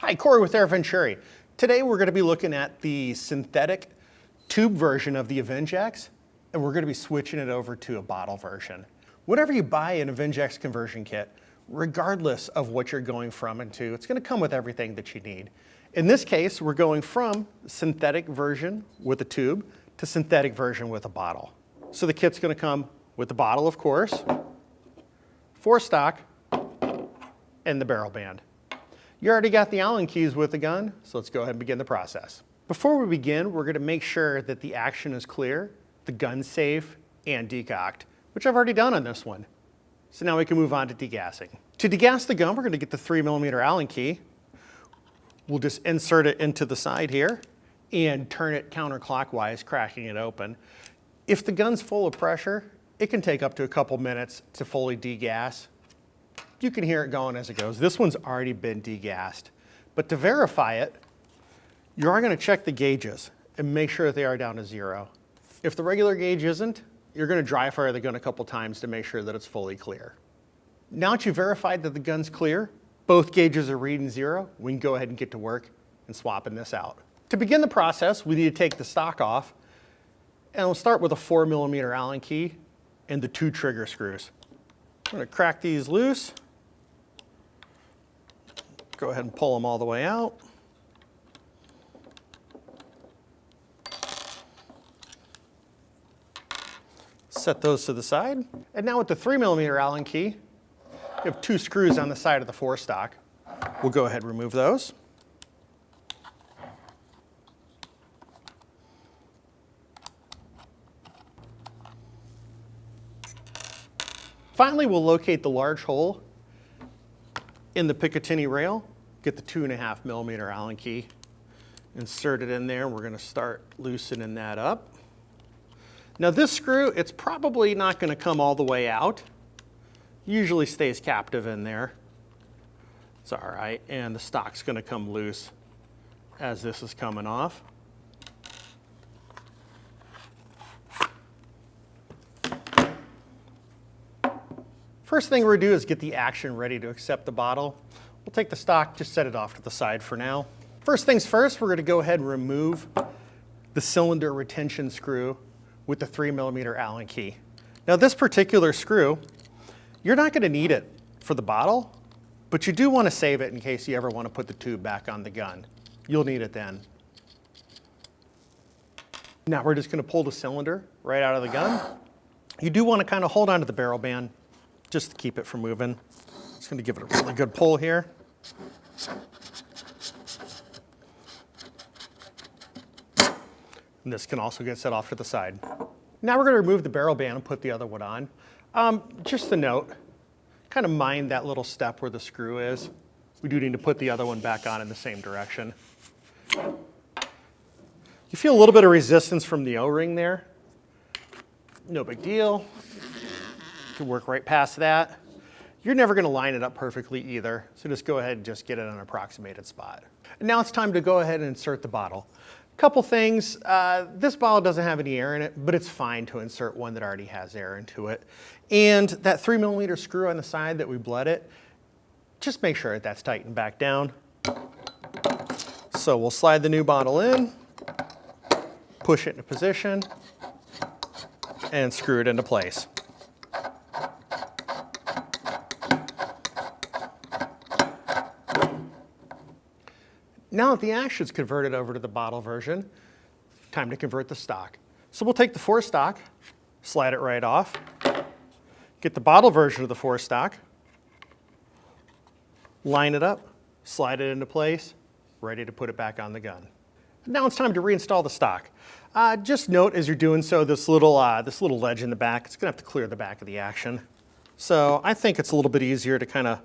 Hi, Cory with AirVenturi. Today we're going to be looking at the synthetic tube version of the Avenge-X, and we're going to be switching it over to a bottle version. Whenever you buy an Avenge-X conversion kit, regardless of what you're going from and to, it's going to come with everything that you need. In this case, we're going from synthetic version with a tube to synthetic version with a bottle. So the kit's going to come with the bottle, of course, for stock, and the barrel band. You already got the Allen keys with the gun, so let's go ahead and begin the process. Before we begin, we're going to make sure that the action is clear, the gun's safe, and decocked, which I've already done on this one. So now we can move on to degassing. To degass the gun, we're going to get the 3mm Allen key. We'll just insert it into the side here and turn it counterclockwise, cracking it open. If the gun's full of pressure, it can take up to a couple minutes to fully degas. You can hear it going as it goes. This one's already been degassed. But to verify it, you are going to check the gauges and make sure that they are down to 0. If the regular gauge isn't, you're going to dry fire the gun a couple times to make sure that it's fully clear. Now that you've verified that the gun's clear, both gauges are reading 0, we can go ahead and get to work and swapping this out. To begin the process, we need to take the stock off, and we'll start with a 4mm Allen key and the 2 trigger screws. I'm going to crack these loose. Go ahead and pull them all the way out. Set those to the side. And now with the 3mm Allen key, we have 2 screws on the side of the forestock. We'll go ahead and remove those. Finally, we'll locate the large hole in the Picatinny rail, get the 2.5mm Allen key, insert it in there. We're going to start loosening that up. Now this screw, it's probably not going to come all the way out. Usually stays captive in there. It's all right, and the stock's going to come loose as this is coming off. First thing we're going to do is get the action ready to accept the bottle. We'll take the stock, just set it off to the side for now. First things first, we're going to go ahead and remove the cylinder retention screw with the 3mm Allen key. Now this particular screw, you're not going to need it for the bottle, but you do want to save it in case you ever want to put the tube back on the gun. You'll need it then. Now we're just going to pull the cylinder right out of the gun. You do want to kind of hold on to the barrel band just to keep it from moving. Just going to give it a really good pull here. And this can also get set off to the side. Now we're going to remove the barrel band and put the other one on. Just a note, kind of mind that little step where the screw is. We do need to put the other one back on in the same direction. You feel a little bit of resistance from the O-ring there. No big deal. You can work right past that. You're never going to line it up perfectly either, so just go ahead and just get it on an approximated spot. And now it's time to go ahead and insert the bottle. Couple things, this bottle doesn't have any air in it, but it's fine to insert one that already has air into it. And that 3mm screw on the side that we bled it, just make sure that that's tightened back down. So we'll slide the new bottle in, push it into position, and screw it into place. Now that the action's converted over to the bottle version, time to convert the stock. So we'll take the forestock, slide it right off, get the bottle version of the forestock, line it up, slide it into place, ready to put it back on the gun. Now it's time to reinstall the stock. Just note as you're doing so, this little ledge in the back, it's going to have to clear the back of the action. So I think it's a little bit easier to kind of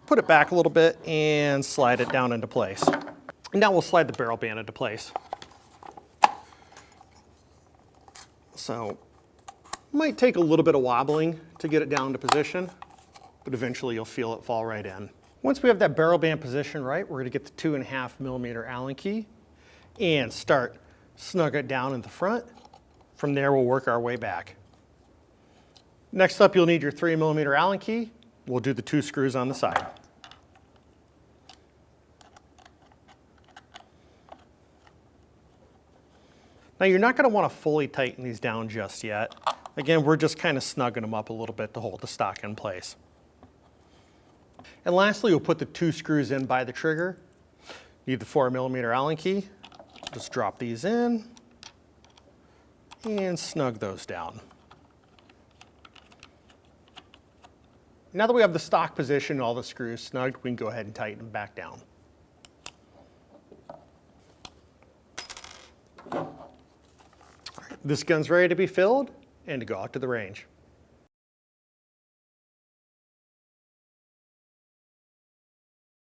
put it back a little bit and slide it down into place. And now we'll slide the barrel band into place. So, might take a little bit of wobbling to get it down to position, but eventually you'll feel it fall right in. Once we have that barrel band position right, we're going to get the 2.5mm Allen key and start snug it down in the front. From there, we'll work our way back. Next up, you'll need your 3mm Allen key. We'll do the 2 screws on the side. Now you're not going to want to fully tighten these down just yet. Again, we're just kind of snugging them up a little bit to hold the stock in place. And lastly, we'll put the 2 screws in by the trigger. Need the 4mm Allen key. Just drop these in and snug those down. Now that we have the stock position and all the screws snugged, we can go ahead and tighten them back down. This gun's ready to be filled and to go out to the range.